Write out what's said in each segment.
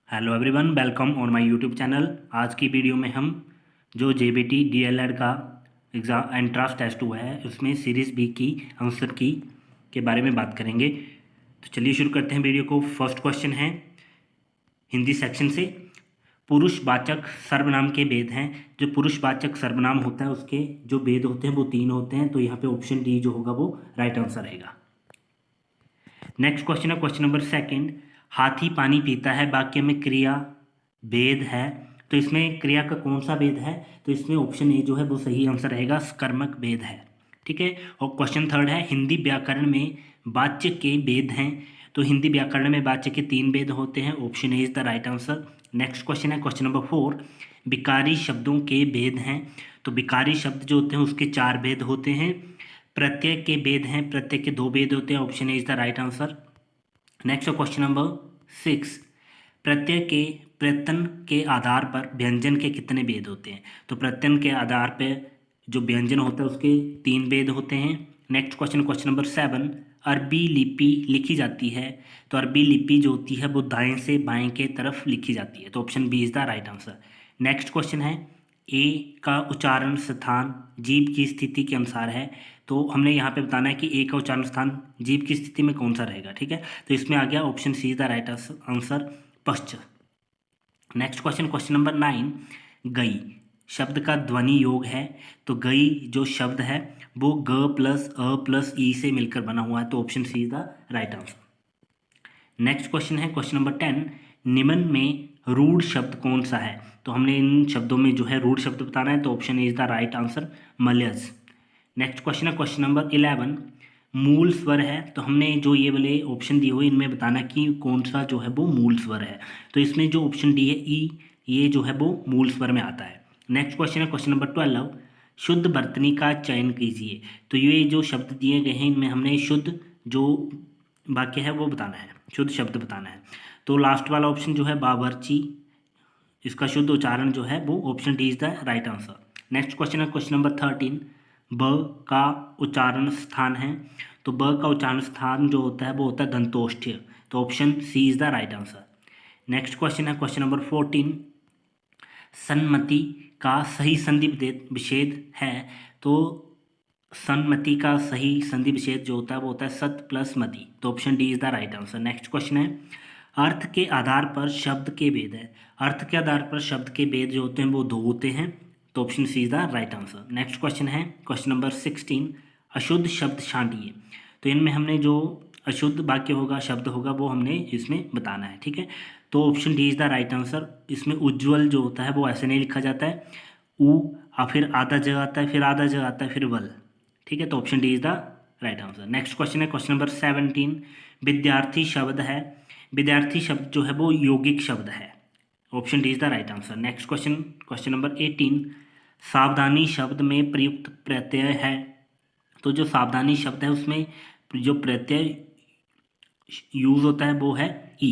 Hello everyone, welcome on my YouTube channel. आज की video में हम जो जेबीटी डीएलएड का एग्ज़ाम एंट्रांस टेस्ट हुआ है उसमें सीरीज़ बी की आंसर की के बारे में बात करेंगे। तो चलिए शुरू करते हैं वीडियो को। फर्स्ट क्वेश्चन है हिंदी सेक्शन से। पुरुषवाचक सर्वनाम के भेद हैं। जो पुरुषवाचक सर्वनाम होता है उसके जो भेद होते हैं वो 3 होते हैं। तो यहाँ पे ऑप्शन डी जो होगा वो राइट आंसर रहेगा। नेक्स्ट क्वेश्चन है क्वेश्चन नंबर सेकंड। हाथी पानी पीता है वाक्य में क्रिया भेद है। तो इसमें क्रिया का कौन सा भेद है? तो इसमें ऑप्शन ए जो है वो सही आंसर रहेगा, कर्मक भेद है। ठीक है। और क्वेश्चन थर्ड है हिंदी व्याकरण में वाच्य के भेद हैं। तो हिंदी व्याकरण में वाच्य के 3 भेद होते हैं। Option A is the right answer. Next question है क्वेश्चन नंबर 4। विकारी शब्दों के भेद हैं। तो विकारी शब्द जो होते हैं उसके 4 भेद होते हैं। प्रत्यय के भेद हैं, प्रत्यय के 2 भेद होते हैं। Option A is the right answer. Next question number 6। प्रत्यय के प्रत्यन के आधार पर व्यंजन के कितने भेद होते हैं? तो प्रत्यन के आधार पर जो व्यंजन होता है उसके 3 भेद होते हैं। Next question question number 7। अरबी लिपि लिखी जाती है। तो अरबी लिपि जो होती है वो दाएं से बाएं के तरफ लिखी जाती है। तो option B is the right answer. Next question है ए का उच्चारण स्थान जीभ की स्थिति के अनुसार है। तो हमने यहाँ पे बताना है कि ए का उच्चारण स्थान जीभ की स्थिति में कौन सा रहेगा। ठीक है। तो इसमें आ गया option C is the right answer, पश्च। Next question question number 9। गई शब्द का ध्वनि योग है। तो गई जो शब्द है वो ग प्लस अ प्लस ई से मिलकर बना हुआ है। तो option C is the right answer. Next question है क्वेश्चन नंबर 10। निम्न में रूढ़ शब्द कौन सा है? तो हमने इन शब्दों में जो है रूढ़ शब्द बताना है। तो option is the right answer, मलयज। नेक्स्ट क्वेश्चन है क्वेश्चन नंबर 11। मूल स्वर है। तो हमने जो ये वाले ऑप्शन दिए हुए इनमें बताना कि कौन सा जो है वो मूल स्वर है। तो इसमें जो ऑप्शन डी है ई, ये जो है वो मूल स्वर में आता है। नेक्स्ट क्वेश्चन है क्वेश्चन नंबर 12। शुद्ध वर्तनी का चयन कीजिए। तो ये जो शब्द दिए गए हैं इनमें हमने शुद्ध जो वाक्य है वो बताना है, शुद्ध शब्द बताना है। तो लास्ट वाला ऑप्शन जो है बावर्ची, इसका शुद्ध उच्चारण जो है वो option D is the right answer. Next question है क्वेश्चन नंबर 13। ब का उच्चारण स्थान है। तो ब का उच्चारण स्थान जो होता है वो होता है दंतोष्ठ्य। तो option C is the right answer. Next question है क्वेश्चन नंबर 14। सन्मति का सही संधि विच्छेद है। तो सन्मति का सही संधि विच्छेद जो होता है वो होता है सत प्लस मति। तो option D is the right answer. Next question है अर्थ के आधार पर शब्द के भेद है। अर्थ के आधार पर शब्द के भेद जो होते हैं वो 2 होते हैं। तो option C is the right answer. Next question है क्वेश्चन नंबर 16। अशुद्ध शब्द छांटिए। तो इनमें हमने जो अशुद्ध वाक्य होगा, शब्द होगा, वो हमने इसमें बताना है। ठीक है। तो option D is the right answer. इसमें उज्ज्वल जो होता है वो ऐसे नहीं लिखा जाता है, उ और फिर आधा जगह आता है, फिर आधा जगह आता है, फिर वल। ठीक है। तो option D is the right answer. Next question है क्वेश्चन नंबर 17। विद्यार्थी शब्द है। विद्यार्थी शब्द जो है वो यौगिक शब्द है। Option D is the right answer. Next question question number 18। सावधानी शब्द में प्रयुक्त प्रत्यय है। तो जो सावधानी शब्द है उसमें जो प्रत्यय यूज होता है वो है ई।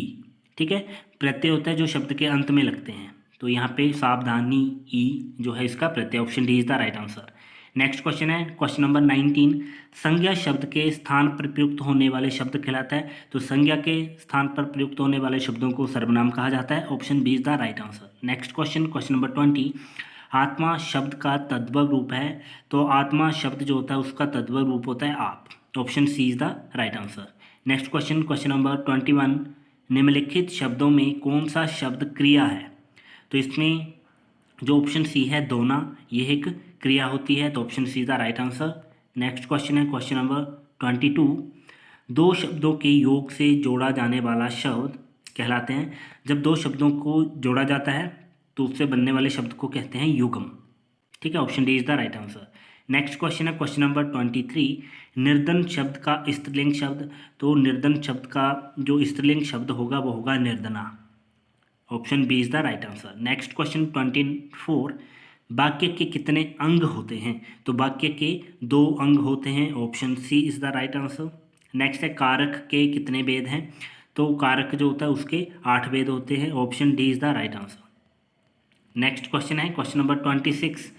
ठीक है। प्रत्यय होता है जो शब्द के अंत में लगते हैं। तो यहाँ पे सावधानी ई जो है इसका प्रत्यय, option D is the right answer. Next question है क्वेश्चन नंबर 19। संज्ञा शब्द के स्थान पर प्रयुक्त होने वाले शब्द कहलाता है। तो संज्ञा के स्थान पर प्रयुक्त होने वाले शब्दों को सर्वनाम कहा जाता है। Option B is the right answer. Next question question number 20। आत्मा शब्द का तद्भव रूप है। तो आत्मा शब्द जो होता है उसका तद्भव रूप होता है आप। Option C is the right answer. Next question question number 21। निम्नलिखित शब्दों में कौन सा शब्द क्रिया है? तो इसमें जो ऑप्शन सी है दोना, ये एक क्रिया होती है। तो option C is the right answer. Next question है क्वेश्चन नंबर 22। 2 शब्दों के योग से जोड़ा जाने वाला शब्द कहलाते हैं। जब 2 शब्दों को जोड़ा जाता है तो उससे बनने वाले शब्द को कहते हैं युग्म। ठीक है। Option D is the right answer. Next question है क्वेश्चन नंबर 23। निर्धन शब्द का स्त्रीलिंग शब्द। तो निर्धन शब्द का जो स्त्रीलिंग शब्द होगा वो होगा निर्धना। Option B is the right answer. Next question 24। वाक्य के कितने अंग होते हैं? तो वाक्य के 2 अंग होते हैं। Option C is the right answer. Next है कारक के कितने भेद हैं? तो कारक जो होता है उसके 8 भेद होते हैं। Option D is the right answer. Next question है क्वेश्चन नंबर 26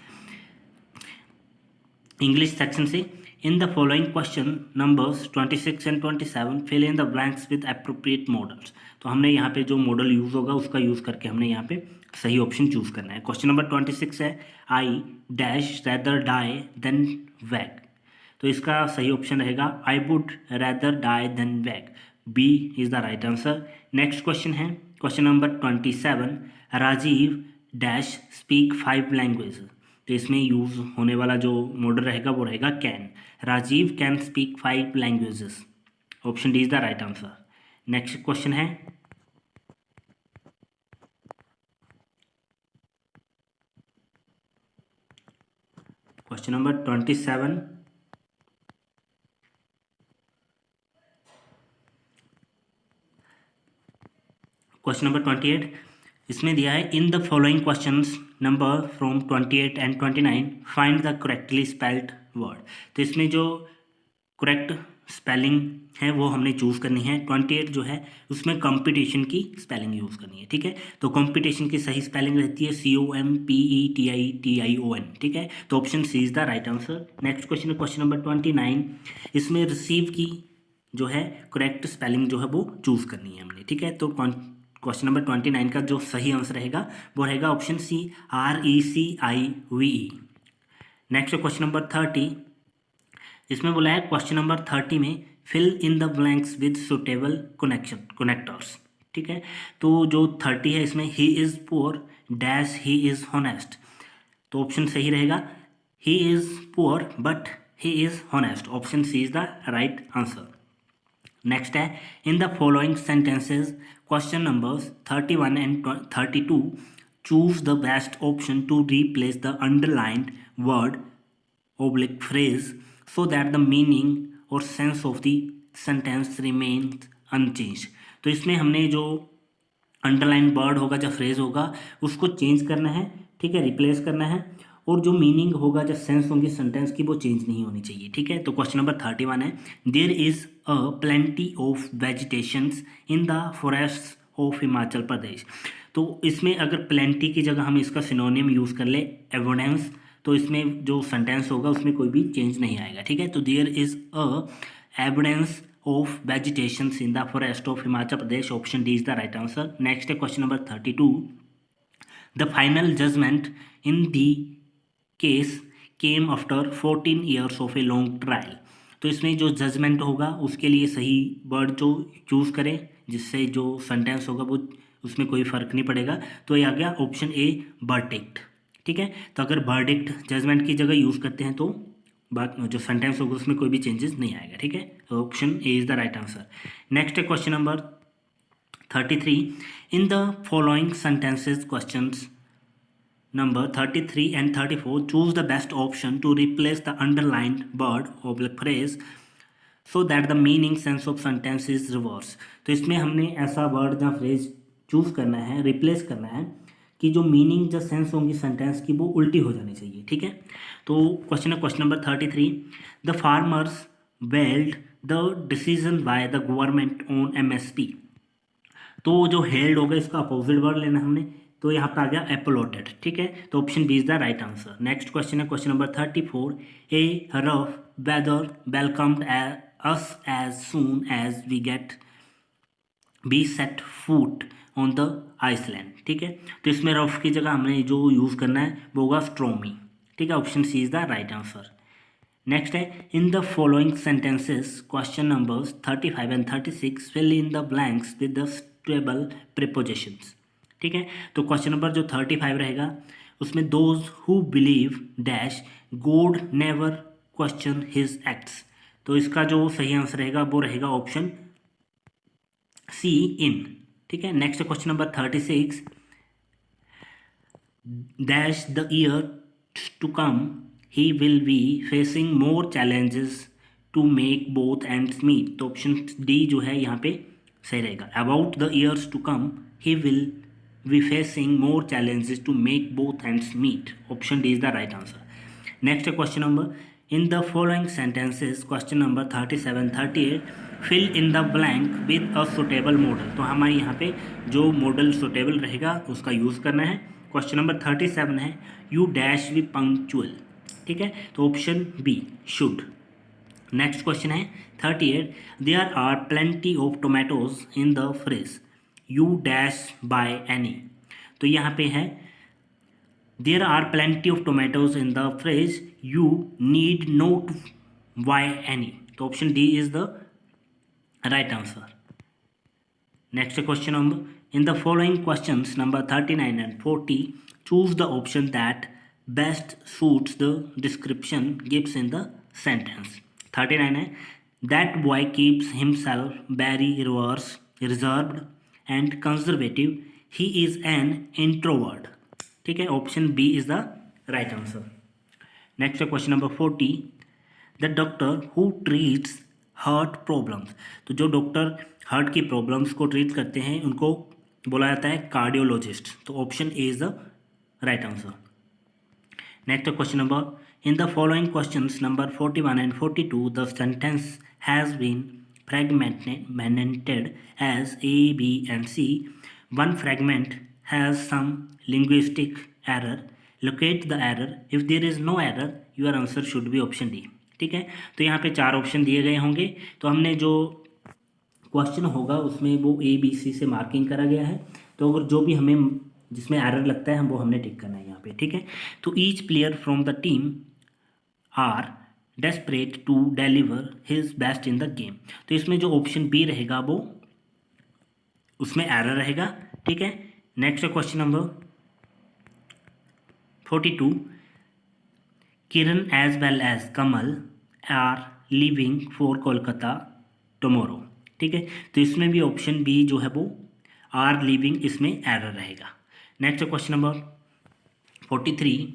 इंग्लिश सेक्शन से। In the following question numbers 26 and 27 fill in the blanks with appropriate modals. तो हमने यहाँ पे जो मॉडल यूज़ होगा उसका यूज़ करके हमने यहाँ पे सही ऑप्शन चूज़ करना है। क्वेश्चन नंबर 26 है I dash rather die than wag. तो इसका सही ऑप्शन रहेगा I would rather die than wag, B is the right answer. Next question है question number 27, Rajiv dash speak 5 language. तो इसमें यूज़ होने वाला जो मॉडल रहेगा वो रहेगा can. Rajeev can speak 5 languages, option D is the right answer. Next question है क्वेश्चन नंबर 27, क्वेश्चन नंबर 28 इसमें दिया है in the following questions number from 28 and 29 find the correctly spelled word. तो इसमें जो करेक्ट स्पेलिंग है वो हमने चूज़ करनी है। 28 जो है उसमें कंपटीशन की स्पेलिंग यूज़ करनी है, ठीक है। तो कंपटीशन की सही स्पेलिंग रहती है COMPETITION, ठीक है। तो option C is the right answer. Next question है क्वेश्चन नंबर 29, इसमें रिसीव की जो है करेक्ट स्पेलिंग जो है वो चूज़ करनी है हमने, ठीक है। तो क्वेश्चन नंबर 29 का जो सही आंसर रहेगा वो रहेगा option C RECIVE। Next question number 30, इसमें बोला है क्वेश्चन नंबर 30 में fill in the blanks with suitable connectors, ठीक है। तो जो 30 है इसमें he is poor dash he is honest. तो ऑप्शन सही रहेगा he is poor but he is honest, option C is the right answer. Next है in the following sentences question numbers 31 and 32 choose the best option to replace the underlined word oblique phrase so that the meaning और sense of the sentence remains unchanged। तो इसमें हमने जो underline word होगा या phrase होगा उसको change करना है, ठीक है, रिप्लेस करना है, और जो मीनिंग होगा या सेंस होंगी सेंटेंस की वो चेंज नहीं होनी चाहिए, ठीक है। तो क्वेश्चन नंबर 31 है there is a plenty of vegetations in the forest of Himachal Pradesh. तो इसमें अगर प्लेंटी की जगह हम इसका सिनोनिम यूज़ कर ले एविडेंस, तो इसमें जो सेंटेंस होगा उसमें कोई भी चेंज नहीं आएगा, ठीक है। तो there is a evidence of vegetations in the forest of Himachal Pradesh, option D is the right answer. Next है question number 32, the final judgement in the case came after 14 years of a long trial. तो इसमें जो judgement होगा उसके लिए सही word जो choose करें जिससे जो सेंटेंस होगा वो उसमें कोई फ़र्क नहीं पड़ेगा। तो ये आ गया ऑप्शन ए वर्डिक्ट, ठीक है। तो अगर वर्डिक्ट जजमेंट की जगह यूज़ करते हैं तो बात जो सेंटेंस होगा उसमें कोई भी चेंजेस नहीं आएगा, ठीक है। तो option A is the right answer. Next है question number 33, in the following sentences questions number 33 and 34 choose the best option to replace the underlined word और phrase so that the meaning sense of sentence is reverse. तो इसमें हमने ऐसा word या phrase choose करना है, replace करना है कि जो मीनिंग या सेंस होंगी सेंटेंस की वो उल्टी हो जानी चाहिए, ठीक है। तो क्वेश्चन है question number 33, the farmers weld the decision by the government on MSP। तो जो हेल्ड होगा इसका अपोजिट वर्ड लेना हमने, तो यहाँ पर आ गया अपलॉडेड, ठीक है। तो option B is the right answer. Next question है question number 34, a rough weather welcomed us as soon as we get be set foot on the island, ठीक है। तो इसमें रफ की जगह हमने जो यूज़ करना है वो होगा स्ट्रोमी, ठीक है, option C is the right answer. Next है in the following sentences question numbers 35 and 36 fill in the blanks with the stable prepositions, ठीक है। तो क्वेश्चन नंबर जो 35 रहेगा उसमें those who believe dash God never question his acts. तो इसका जो सही आंसर रहेगा वो रहेगा ऑप्शन सी इन, ठीक है। Next question number 36, dash the year to come he will be facing more challenges to make both ends meet. तो ऑप्शन डी जो है यहाँ पे सही रहेगा, about the years to come he will be facing more challenges to make both ends meet, option D is the right answer. Next question number in the following sentences question number 37 38 fill in the blank with a suitable model. तो हमारे यहाँ पे जो model suitable रहेगा उसका use करना है। Question number 37 है यू डैश बी पंक्चुअल, ठीक है। तो option B should, next question है 38, there are plenty of tomatoes in the fridge, you dash buy any. तो यहाँ पे है there are plenty of tomatoes in the fridge, you need not buy any. तो option D is the right answer. Next question number, in the following questions number 39 and 40, choose the option that best suits the description gives in the sentence। 39 है, that boy keeps himself very reserved and conservative, he is an introvert। ठीक है, option B is the right answer. Next question number 40, the doctor who treats heart problems. तो जो doctor heart की problems को treat करते हैं उनको बोला जाता है कार्डियोलॉजिस्ट। तो option A is the right answer. Next question number, in the following questions number 41 and 42 the sentence has been fragmented as A, B and C, one fragment has some linguistic error, locate the error, if there is no error your answer should be option D। ठीक है, तो यहाँ पे 4 option दिए गए होंगे, तो हमने जो क्वेश्चन होगा उसमें वो ए बी सी से मार्किंग करा गया है, तो अगर जो भी हमें जिसमें एरर लगता है हम वो हमने टिक करना है यहाँ पे। ठीक है, तो each player from the team are desperate to deliver his best in the game. तो इसमें जो ऑप्शन बी रहेगा वो उसमें एरर रहेगा। ठीक है, next question number 42, Kiran as well as Kamal are leaving for Kolkata tomorrow. ठीक है, तो इसमें भी ऑप्शन बी जो है वो आर लीविंग, इसमें एरर रहेगा। Next question number 43,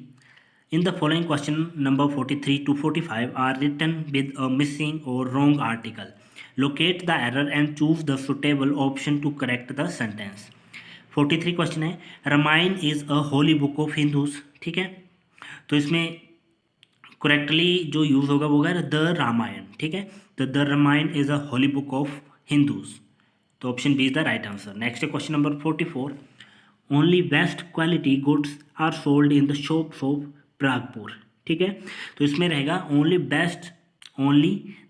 in the following question number 43 to 45 are written with a missing और wrong article, locate the error and choose the suitable option to correct the sentence. 43 question है, Ramayana is a holy book of Hindus. ठीक है, तो इसमें correctly जो use होगा वो होगा द रामायण। ठीक है, तो the Ramayana is a holy book of Hindus, तो option B is the right answer. Next question number 44, only best quality goods are sold in the shops of Pragpur. ठीक है, तो इसमें रहेगा only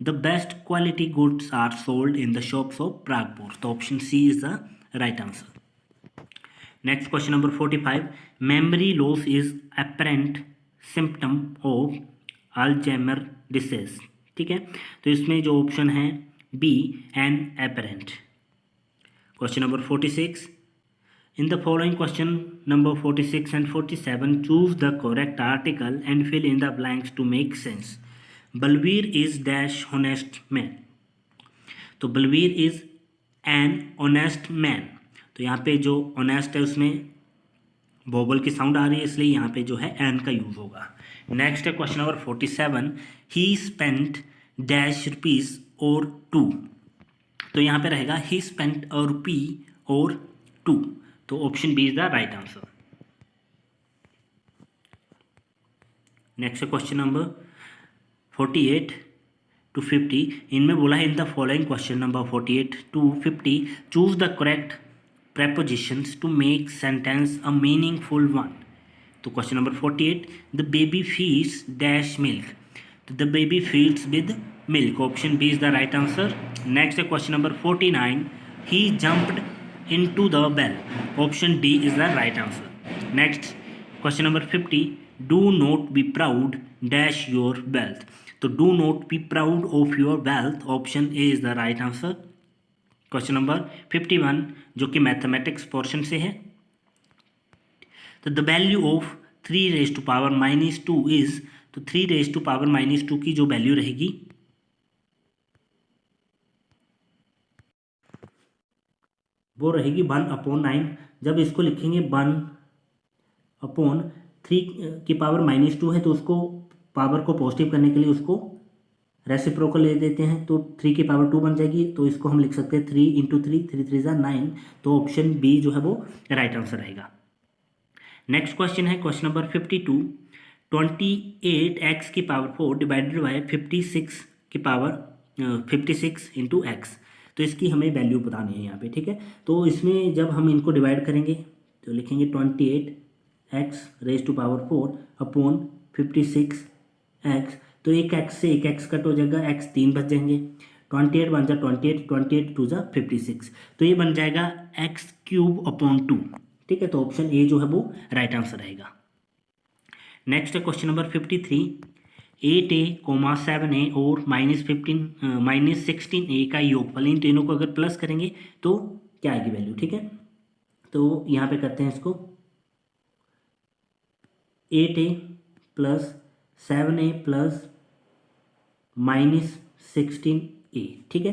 the best quality goods are sold in the shops of Pragpur, तो option C is the right answer. Next question number 45, memory loss is apparent symptom of Alzheimer disease. ठीक है, तो इसमें जो ऑप्शन है B an apparent. Question number 46, in the following question number 46 and 47 choose the correct article and fill in the blanks to make sense. Balvir is dash honest man. तो Balvir is an honest man, तो यहाँ पे जो honest है उसमें wobble की sound आ रही है, इसलिए यहाँ पे जो है एन का यूज होगा। नेक्स्ट है क्वेश्चन नंबर 47, ही स्पेंट डैश रुपीज और 2। तो यहाँ पे रहेगा ही स्पेंट अ रुपी और 2, तो option B is the right answer. Next question number 48 to 50, इनमें बोला है in the following question number 48 to 50 choose the correct prepositions to make sentence a meaningful one। तो question number 48, the baby feeds dash milk, तो the baby feeds with milk, option B is the right answer. Next question number 49, he jumped into the well, option D is the right answer. Next question number 50, do not be proud dash your wealth, तो do not be proud of your wealth, option A is the right answer. Question number 51 जो कि mathematics portion से है, तो the value of 3 raise to power minus 2 is, तो 3 raise to power minus 2 की जो value रहेगी वो रहेगी 1/9। जब इसको लिखेंगे 1/3 की पावर माइनस 2 है, तो उसको पावर को पॉजिटिव करने के लिए उसको रेसिप्रोकल ले देते हैं, तो 3 की पावर 2 बन जाएगी, तो इसको हम लिख सकते हैं 3 × 3, 3 3 = 9, तो ऑप्शन बी जो है वो राइट आंसर रहेगा। नेक्स्ट क्वेश्चन है क्वेश्चन नंबर 52, 28x की पावर 4 डिवाइडेड बाय 56 की पावर 56 × x, तो इसकी हमें वैल्यू बतानी है यहाँ पे। ठीक है, तो इसमें जब हम इनको डिवाइड करेंगे तो लिखेंगे 28x raise to power 4 upon 56x, तो एक एक्स से एक एक्स कट हो जाएगा, एक्स 3 बच जाएंगे, 28 बन जा 28, 28 टू जा 56, तो ये बन जाएगा x³ अपॉन 2। ठीक है, तो ऑप्शन ए जो है वो राइट आंसर रहेगा। नेक्स्ट है क्वेश्चन नंबर 53, 8a, 7a और -16a का योगफल, इन तीनों को अगर प्लस करेंगे तो क्या आएगी वैल्यू। ठीक है, तो यहाँ पे करते हैं इसको, 8a plus 7a plus -16a। ठीक है,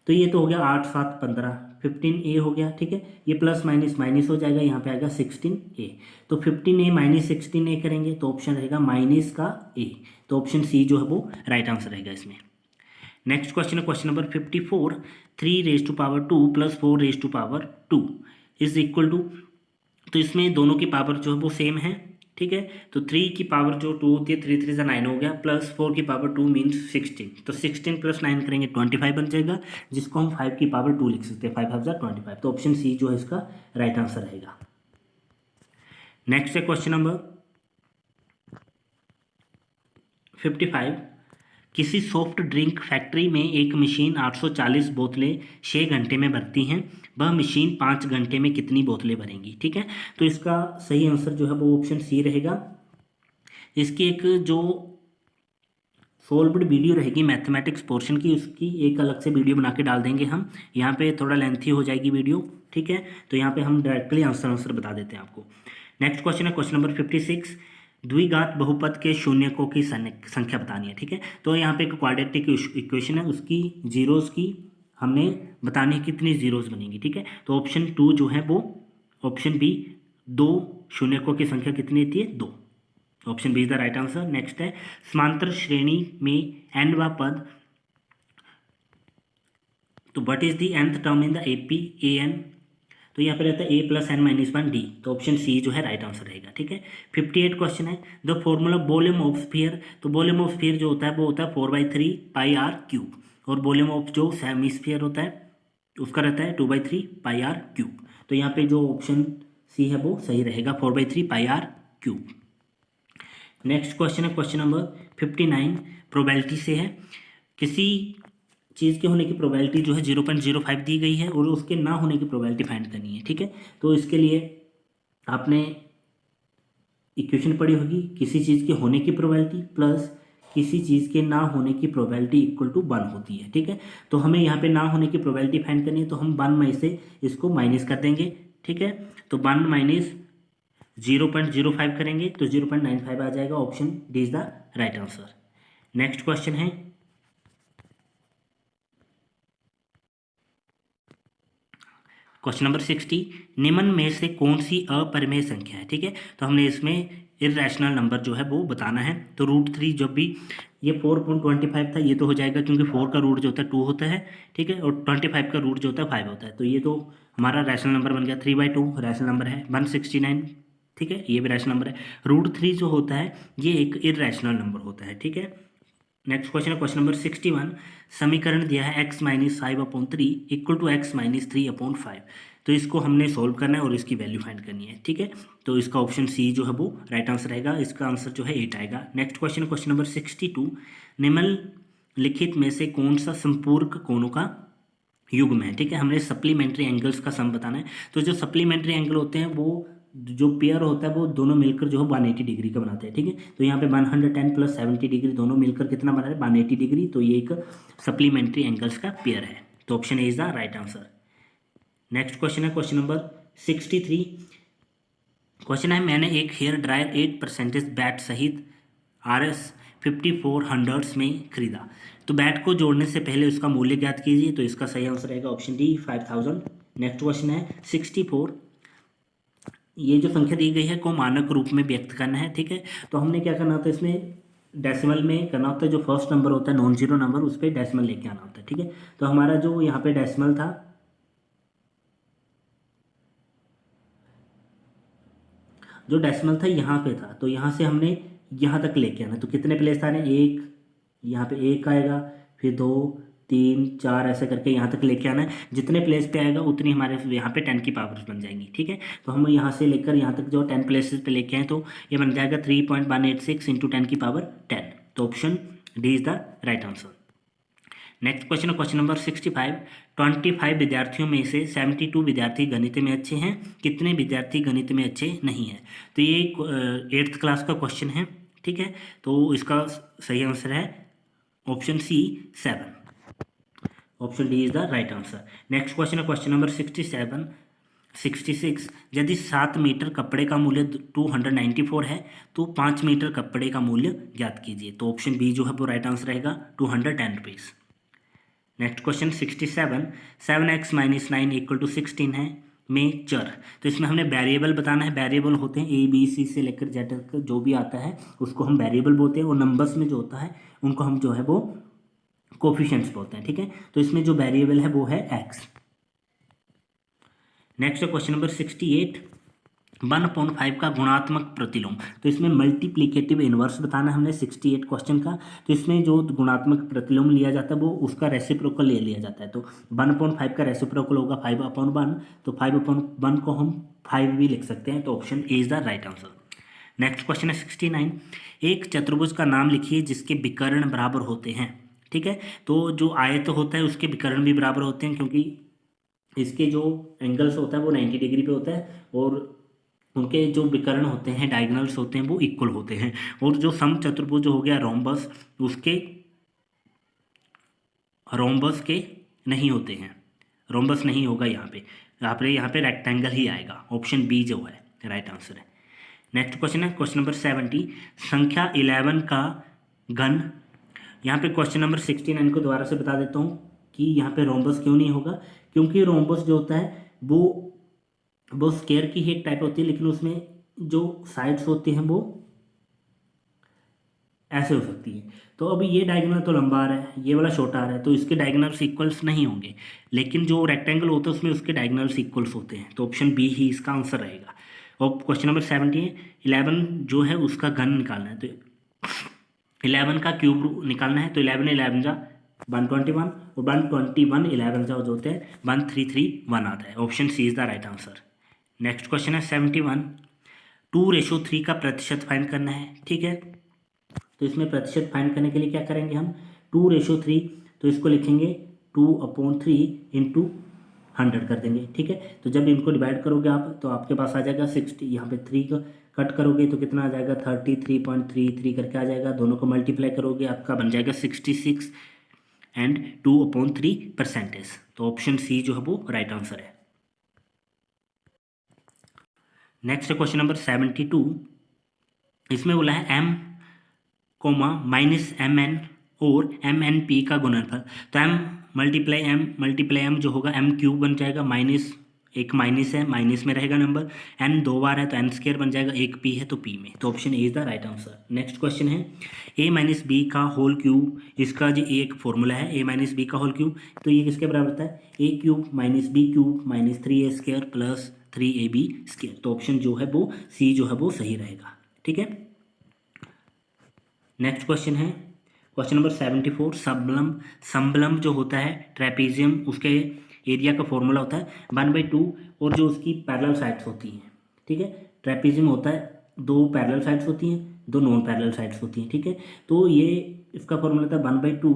तो ये तो हो गया 8 7 15, 15a हो गया। ठीक है, ये प्लस माइनस माइनस हो जाएगा, यहाँ पे आएगा 16a, तो 15a माइनस 16a करेंगे तो ऑप्शन रहेगा माइनस का a, तो ऑप्शन सी जो है वो राइट आंसर रहेगा इसमें। नेक्स्ट क्वेश्चन है question number 54, 3^2 plus 4^2 is equal to, तो इसमें दोनों की पावर जो है वो सेम है। ठीक है, तो 3 की पावर जो 2 होती है, 3 3 से 9 हो गया, प्लस 4 की पावर 2 मीन्स 16, तो 16 प्लस 9 करेंगे 25 बन जाएगा, जिसको हम 5 की पावर 2 लिख सकते हैं, 5 5 25, तो ऑप्शन सी जो है इसका राइट आंसर रहेगा। नेक्स्ट है क्वेश्चन नंबर 55, किसी सॉफ्ट ड्रिंक फैक्ट्री में एक मशीन 840 बोतलें 6 घंटे में भरती हैं, वह मशीन 5 घंटे में कितनी बोतलें भरेंगी। ठीक है, तो इसका सही आंसर जो है वो ऑप्शन सी रहेगा। इसकी एक जो सोल्व्ड वीडियो रहेगी मैथमेटिक्स पोर्शन की, उसकी एक अलग से वीडियो बना के डाल देंगे हम, यहाँ पे थोड़ा लेंथी हो जाएगी वीडियो। ठीक है, तो यहाँ पे हम डायरेक्टली आंसर बता देते हैं आपको। नेक्स्ट क्वेश्चन है क्वेश्चन नंबर 56, द्विघात बहुपद के शून्यकों की संख्या बतानी है। ठीक है, तो यहाँ पे एक क्वाड्रेटिक इक्वेशन है, उसकी जीरोस की हमने बतानी है कितनी जीरोस बनेंगी। ठीक है, तो ऑप्शन 2 जो है वो ऑप्शन बी, 2 शून्यकों की संख्या कितनी होती है, 2, option B is the right answer. Next है समांतर श्रेणी में nवा पद, तो what is the nth term in the AP/an, तो यहाँ पे रहता है a plus n minus 1 d, तो ऑप्शन सी जो है राइट आंसर रहेगा। ठीक है, 58 क्वेश्चन है, the formula volume of sphere, तो वॉल्यूम ऑफ स्फीयर जो होता है वो होता है 4/3 πr³, और वॉल्यूम ऑफ जो सेमी स्फीयर होता है उसका रहता है 2/3 πr³, तो यहाँ पे जो ऑप्शन सी है वो सही रहेगा, 4/3 πr³। नेक्स्ट क्वेश्चन है क्वेश्चन नंबर 59, प्रोबेबिलिटी से है, किसी चीज़ के होने की प्रोबेबिलिटी जो है 0.05 दी गई है और उसके ना होने की प्रोबेबिलिटी फाइंड करनी है। ठीक है, तो इसके लिए आपने इक्वेशन पढ़ी होगी, किसी चीज़ के होने की प्रोबेबिलिटी प्लस किसी चीज़ के ना होने की प्रोबेबिलिटी इक्वल टू 1 होती है। ठीक है, तो हमें यहाँ पे ना होने की प्रोबेबिलिटी फाइंड करनी है, तो हम 1 में से इसको माइनस कर देंगे। ठीक है, तो 1 माइनस 0.05 करेंगे तो 0.95 आ जाएगा, option D is the right answer. Next question है क्वेश्चन नंबर 60, निम्न में से कौन सी अपरिमेय संख्या है। ठीक है, तो हमने इसमें इर्रेशनल नंबर जो है वो बताना है, तो √3 जब भी ये 4.25 था, ये तो हो जाएगा क्योंकि 4 का रूट जो होता है 2 होता है। ठीक है, और 25 का रूट जो होता है 5 होता है, तो ये तो हमारा रैशनल नंबर बन गया। 3/2 रैशनल नंबर है, 169। ठीक है, ये भी रैशनल नंबर है। √3 जो होता है ये एक इर्रेशनल नंबर होता है। ठीक है, नेक्स्ट क्वेश्चन है क्वेश्चन नंबर 61, समीकरण दिया है x - 5/3 इक्वल टू x - 3/5, तो इसको हमने सॉल्व करना है और इसकी वैल्यू फाइंड करनी है। ठीक है, तो इसका ऑप्शन सी जो है वो राइट आंसर रहेगा, इसका आंसर जो है 8 आएगा। नेक्स्ट क्वेश्चन है क्वेश्चन नंबर 62, निम्नलिखित में से कौन सा संपूरक कोणों का युग्म है। ठीक है, हमने सप्लीमेंट्री एंगल्स का सम बताना है, तो जो सप्लीमेंट्री एंगल होते हैं वो जो पेयर होता है वो दोनों मिलकर जो है 180 डिग्री का बनाते हैं। ठीक है, तो यहाँ पे 110 प्लस 70 डिग्री दोनों मिलकर कितना बना रहे हैं, 180 डिग्री, तो ये एक सप्लीमेंट्री एंगल्स का पेयर है, तो option A is the right answer. Next question है क्वेश्चन नंबर 63, क्वेश्चन है मैंने एक हेयर ड्रायर 8% बैट सहित RS 5400 में खरीदा, तो बैट को जोड़ने से पहले उसका मूल्य ज्ञात कीजिए, तो इसका सही आंसर रहेगा ऑप्शन डी 5000। नेक्स्ट क्वेश्चन है 64, ये जो संख्या दी गई है को मानक रूप में व्यक्त करना है। ठीक है, तो हमने क्या करना होता है, इसमें डेसिमल में करना होता है, जो फर्स्ट नंबर होता है नॉन जीरो नंबर उस पर डेसिमल लेके आना होता है। ठीक है, तो हमारा जो यहाँ पे डेसिमल था, जो डेसिमल था यहाँ पे था, तो यहाँ से हमने यहाँ तक लेके आना, तो कितने प्लेस आने, एक यहाँ पे 1 आएगा, फिर 2 3 4 ऐसे करके यहाँ तक लेके आना है, जितने प्लेस पे आएगा उतनी हमारे यहाँ पे 10 की पावर्स बन जाएंगी। ठीक है, तो हम यहाँ से लेकर यहाँ तक जो 10 प्लेसेस पे लेके आए, तो ये बन जाएगा 3.186 × 10 की पावर 10, तो option D is the right answer. Next question, question number 65। 25 विद्यार्थियों में से 72 विद्यार्थी गणित में अच्छे हैं, कितने विद्यार्थी गणित में अच्छे नहीं हैं? तो ये 8th क्लास का क्वेश्चन है, ठीक है। तो इसका सही आंसर है option C 7। Option D is the right answer. Next question है क्वेश्चन नंबर 66। यदि 7 मीटर कपड़े का मूल्य 294 है तो 5 मीटर कपड़े का मूल्य ज्ञात कीजिए। तो ऑप्शन बी जो है वो राइट आंसर रहेगा 210 रुपीज़। Next question 67। 7x - 9 = 16 है में चर। तो इसमें हमने वेरिएबल बताना है। वेरिएबल होते हैं ABC से लेकर Z तक जो भी आता है उसको हम वेरिएबल बोलते हैं, और नंबर्स में जो होता है उनको हम जो है वो कोफिशिएंट्स बोलते हैं, ठीक है। तो इसमें जो वेरिएबल है वो है x। Next question number 68। 1/5 का गुणात्मक प्रतिलोम। तो इसमें मल्टीप्लिकेटिव इनवर्स बताना है हमने 68 क्वेश्चन का। तो इसमें जो गुणात्मक प्रतिलोम लिया जाता है वो उसका रेसिप्रोकल ले लिया जाता है। तो 1/5 का रेसिप्रोकल होगा 5/1। तो 5/1 को हम 5 भी लिख सकते हैं। तो option A is the right answer. Next question है 69। एक चतुर्भुज का नाम लिखिए जिसके विकर्ण बराबर होते हैं, ठीक है। तो जो आयत होता है उसके विकर्ण भी बराबर होते हैं, क्योंकि इसके जो एंगल्स होता है वो 90 डिग्री पे होता है, और उनके जो विकर्ण होते हैं, डायगोनल्स होते हैं, वो इक्वल होते हैं। और जो सम चतुर्भुज हो गया रोम्बस, उसके रोम्बस के नहीं होते हैं, रोम्बस नहीं होगा यहाँ पे रेक्टेंगल ही आएगा। ऑप्शन बी जो है राइट आंसर है। नेक्स्ट क्वेश्चन है क्वेश्चन नंबर 70। संख्या 11 का घन। यहाँ पे क्वेश्चन नंबर 69 को दोबारा से बता देता हूँ कि यहाँ पे रोम्बस क्यों नहीं होगा, क्योंकि रोम्बस जो होता है वो स्क्वायर की ही एक टाइप होती है, लेकिन उसमें जो साइड्स होती हैं वो ऐसे हो सकती है। तो अभी ये डायगोनल तो लंबा आ रहा है, ये वाला छोटा आ रहा है, तो इसके डायगोनल्स इक्वल्स नहीं होंगे, लेकिन जो रेक्टेंगल होता है उसमें उसके डायगोनल्स इक्वल्स होते हैं। तो ऑप्शन बी ही इसका आंसर रहेगा। और क्वेश्चन नंबर 70 है 11 जो है उसका घन निकालना है। तो 11 का क्यूब निकालना है। तो 11 जा 121, और 121 11 जा जो होते हैं 1331 आता है। Option C is the right answer. Next question है 71। 2:3 का प्रतिशत फाइंड करना है, ठीक है। तो इसमें प्रतिशत फाइंड करने के लिए क्या करेंगे हम, 2:3, तो इसको लिखेंगे 2/3 × 100 कर देंगे, ठीक है। तो जब इनको डिवाइड करोगे आप तो आपके पास आ जाएगा 60। यहाँ पे 3 का कट करोगे तो कितना आ जाएगा 33.33 करके आ जाएगा। दोनों को मल्टीप्लाई करोगे आपका बन जाएगा 66 एंड 2/3%। तो ऑप्शन सी जो है वो राइट आंसर है। Next question number 72। इसमें बोला है m, -mn और mnp का गुणनफल। तो m मल्टीप्लाई m जो होगा m³ बन जाएगा, माइनस एक माइनस है, माइनस में रहेगा नंबर। n 2 बार है तो n² बन जाएगा, एक p है तो p में। तो option A is the right answer. Next question है a - b का होल क्यूब। इसका जो एक फॉर्मूला है a - b का होल क्यूब, तो ये किसके बराबर होता है, a³ - b³ -3a² + 3ab²। तो ऑप्शन जो है वो सी जो है वो सही रहेगा, ठीक है। नेक्स्ट क्वेश्चन है क्वेश्चन नंबर 74। समबलम जो होता है ट्रेपीजियम, उसके एरिया का फॉर्मूला होता है 1/2, और जो उसकी पैरेलल साइड्स होती हैं, ठीक है। ट्रेपीजियम होता है 2 पैरेलल साइड्स होती हैं, 2 नॉन पैरेलल साइड्स होती हैं, ठीक है। तो ये इसका फॉर्मूला था 1/2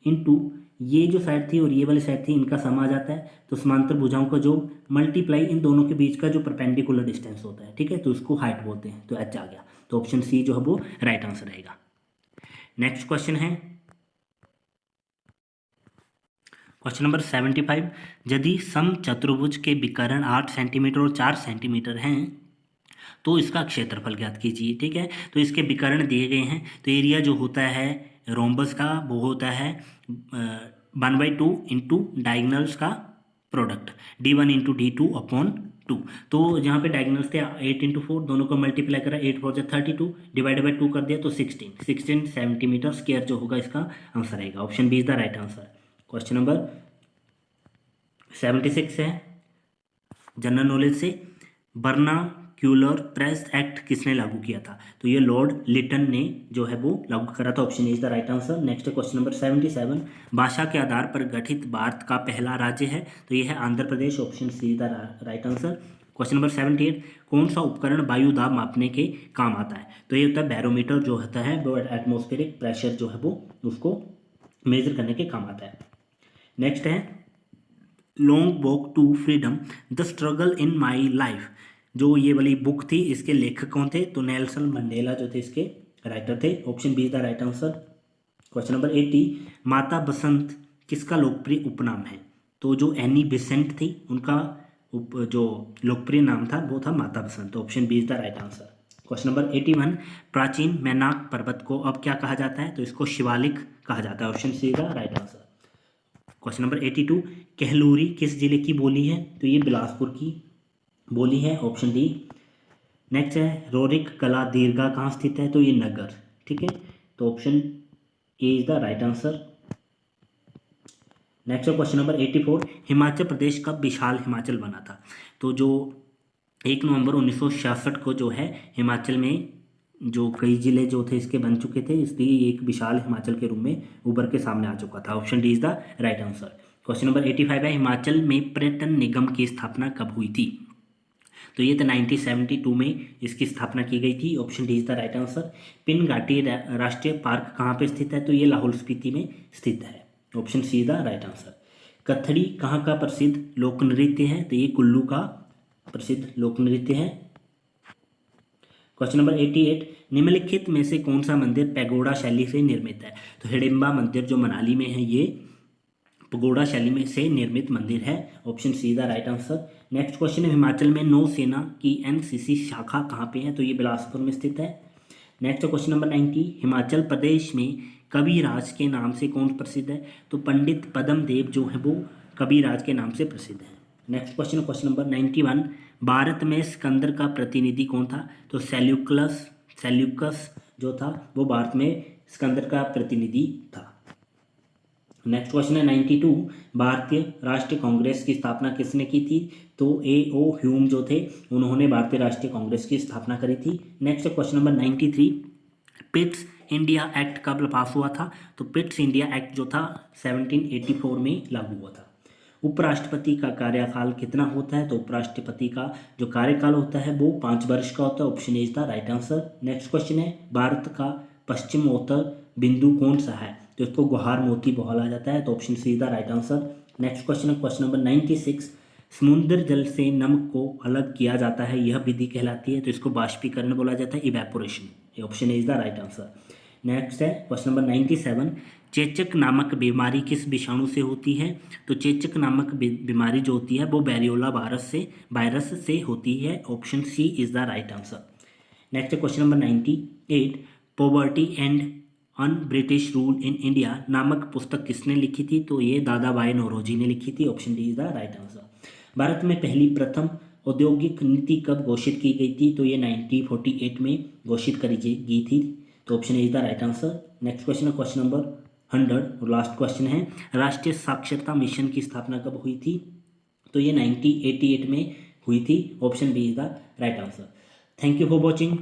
× ये जो साइड थी और ये वाली साइड थी, इनका सम आ जाता है। तो समांतर भुजाओं का जो मल्टीप्लाई इन दोनों के बीच का जो परपेंडिकुलर डिस्टेंस होता है, ठीक है, तो उसको हाइट बोलते हैं। तो h आ गया। तो ऑप्शन सी जो है वो राइट आंसर रहेगा। नेक्स्ट क्वेश्चन है क्वेश्चन नंबर 75। यदि सम चतुर्भुज के विकर्ण 8 सेंटीमीटर और 4 सेंटीमीटर हैं तो इसका क्षेत्रफल ज्ञात कीजिए, ठीक है। तो इसके विकर्ण दिए गए हैं। तो एरिया जो होता है रोम्बस का वो होता है 1/2 × डायगोनल्स का प्रोडक्ट d1 × d2/2। तो जहाँ पे डायगोनल्स थे 8 × 4, दोनों को मल्टीप्लाई करा, 8 4 32, डिवाइड बाई 2 कर दिया तो 16 सेंटीमीटर स्क्वायर जो होगा इसका आंसर रहेगा। Option B is the right answer. Question number 76 है जनरल नॉलेज से। वर्नाक्यूलर प्रेस एक्ट किसने लागू किया था? तो ये लॉर्ड लिटन ने जो है वो लागू करा था। Option is the right answer. Next question number 77। भाषा के आधार पर गठित भारत का पहला राज्य है, तो ये है Andhra Pradesh. Option C the right answer. Question number 78, कौन सा उपकरण वायु दाब मापने के काम आता है? तो ये होता है बैरोमीटर, जो होता है वो एटमॉस्फेरिक प्रेशर जो है वो उसको मेजर करने के काम आता है। नेक्स्ट है long walk to freedom the struggle in my life. जो ये वाली बुक थी, इसके लेखक कौन थे? तो नेल्सन मंडेला जो थे इसके राइटर थे। Option B is the right answer. Question number 80, माता बसंत किसका लोकप्रिय उपनाम है? तो जो एनी बेसेंट थी उनका जो लोकप्रिय नाम था वो था माता Basant. Option B is the right answer. Question number 81, प्राचीन मैनाक पर्वत को अब क्या कहा जाता है? तो इसको शिवालिक कहा जाता है। Option C is the right answer. Question number 82, कहलूरी किस जिले की बोली है? तो ये बिलासपुर की बोली है। Option D. नेक्स्ट है रोरिक कला दीर्घा कहाँ स्थित है? तो ये नगर, ठीक है, तो option A is the right answer. Next है क्वेश्चन नंबर 84, हिमाचल प्रदेश कब विशाल हिमाचल बना था? तो जो 1 नवंबर 1966 को जो है हिमाचल में जो कई जिले जो थे इसके बन चुके थे, इसलिए एक विशाल हिमाचल के रूप में उभर के सामने आ चुका था। Option D is the right answer. Question number 85 है हिमाचल में पर्यटन निगम की स्थापना कब हुई थी? तो ये तो 1972 में इसकी स्थापना की गई थी। Option D is the right answer. Pin घाटी राष्ट्रीय पार्क कहाँ पे स्थित है? तो ये लाहौल स्पीति में स्थित है। Option C the right answer. कथड़ी कहाँ का प्रसिद्ध लोक नृत्य है? तो ये कुल्लू का प्रसिद्ध लोक नृत्य है। क्वेश्चन नंबर 88, निम्नलिखित में से कौन सा मंदिर पैगोडा शैली से निर्मित है? तो हिडिंबा मंदिर जो मनाली में है ये पैगोडा शैली में से निर्मित मंदिर है। Option C the right answer. Next question है हिमाचल में नौसेना की एनसीसी शाखा कहाँ पे है? तो ये बिलासपुर में स्थित है। Next question number 90, Himachal Pradesh में कबीराज के नाम से कौन प्रसिद्ध है? तो पंडित पद्म देव जो है वो कबीराज के नाम से प्रसिद्ध है। Next question, question number 91, Bharat में सिकंदर का प्रतिनिधि कौन था? तो सेल्यूकस जो था वो भारत में सिकंदर का प्रतिनिधि था। नेक्स्ट क्वेश्चन है 92, भारतीय राष्ट्रीय कांग्रेस की स्थापना किसने की थी? तो A.O. ह्यूम जो थे उन्होंने भारतीय राष्ट्रीय कांग्रेस की स्थापना करी थी। Next question number 93, Pitt's India act कब पास हुआ था? तो पिट्स इंडिया एक्ट जो था 1784 में लागू हुआ था। उपराष्ट्रपति का कार्यकाल कितना होता है? तो उपराष्ट्रपति का जो कार्यकाल होता है वो 5 वर्ष का होता है। Option A is the right answer. Next question है भारत का पश्चिमोत्तर बिंदु कौन सा है? तो इसको गुहार मोती बोला जाता है। तो option C is the right answer. Next question है क्वेश्चन नंबर 96, समुद्र जल से नमक को अलग किया जाता है, यह विधि कहलाती है? तो इसको बाष्पीकरण बोला जाता है, evaporation. Option A is the right answer. Next है क्वेश्चन नंबर 97, चेचक नामक बीमारी किस विषाणु से होती है? तो चेचक नामक बीमारी जो होती है वो वेरियोला वायरस से होती है। Option C is the right answer. Next question number 98, poverty and un British rule in India नामक पुस्तक किसने लिखी थी? तो ये दादा भाई नौरोजी ने लिखी थी। Option D is the right answer. Bharat में पहली प्रथम औद्योगिक नीति कब घोषित की गई थी? तो ये 1948 में घोषित करी गई थी। तो option A is the right answer. Next question है क्वेश्चन नंबर 100 और लास्ट क्वेश्चन है राष्ट्रीय साक्षरता मिशन की स्थापना कब हुई थी? तो ये 1988 में हुई थी। Option B is the right answer. Thank you for watching.